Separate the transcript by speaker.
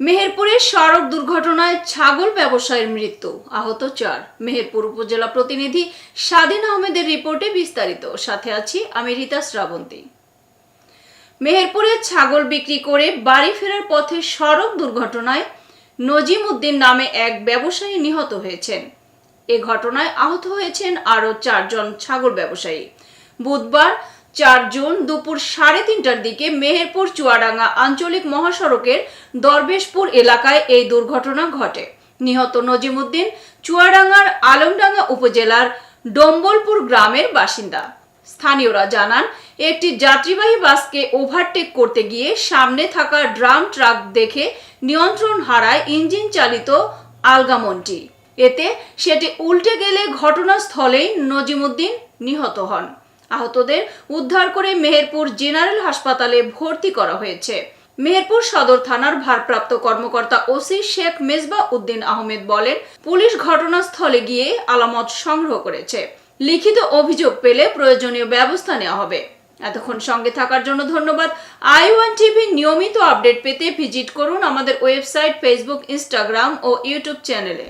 Speaker 1: মেহেরপুরে সড়ক দুর্ঘটনায় ছাগল ব্যবসায়ীর মৃত্যু, আহত 4। মেহেরপুর উপজেলা প্রতিনিধি স্বাধীন আহমেদের রিপোর্টে বিস্তারিত। সাথে আছি আমি রীতা শ্রাবন্তী। মেহেরপুরে ছাগল বিক্রি করে বাড়ি ফেরার পথে সড়ক দুর্ঘটনায় নজিম উদ্দিন নামে এক ব্যবসায়ী নিহত হয়েছেন। এ ঘটনায় আহত হয়েছেন আরও 4 জন ছাগল ব্যবসায়ী। বুধবার 4 জুন দুপুর 3:30টার দিকে মেহেরপুর চুয়াডাঙ্গা আঞ্চলিক মহাসড়কের দরবেশপুর এলাকায় এই দুর্ঘটনা ঘটে। নিহত নজিম উদ্দিন চুয়াডাঙ্গার আলমডাঙ্গা উপজেলার ডম্বলপুর গ্রামের বাসিন্দা। স্থানীয়রা জানান, একটি যাত্রীবাহী বাসকে ওভারটেক করতে গিয়ে সামনে থাকা ড্রাম ট্রাক দেখে নিয়ন্ত্রণ হারায় ইঞ্জিন চালিত আলগামনটি। এতে সেটি উল্টে গেলে ঘটনাস্থলেই নজিম উদ্দিন নিহত হন। আহতদের উদ্ধার করে মেহেরপুর জেনারেল হাসপাতালে ভর্তি করা হয়েছে। মেহেরপুর সদর থানার ভারপ্রাপ্ত কর্মকর্তা ওসি শেখ মেজবাহ উদ্দিন আহমেদ বলেন, পুলিশ ঘটনাস্থলে গিয়ে আলামত সংগ্রহ করেছে। লিখিত অভিযোগ পেলে প্রয়োজনীয় ব্যবস্থা নেওয়া হবে। এতক্ষণ সঙ্গে থাকার জন্য ধন্যবাদ। i1 টিভি নিয়মিত আপডেট পেতে ভিজিট করুন আমাদের ওয়েবসাইট, ফেসবুক, ইনস্টাগ্রাম ও ইউটিউব চ্যানেলে।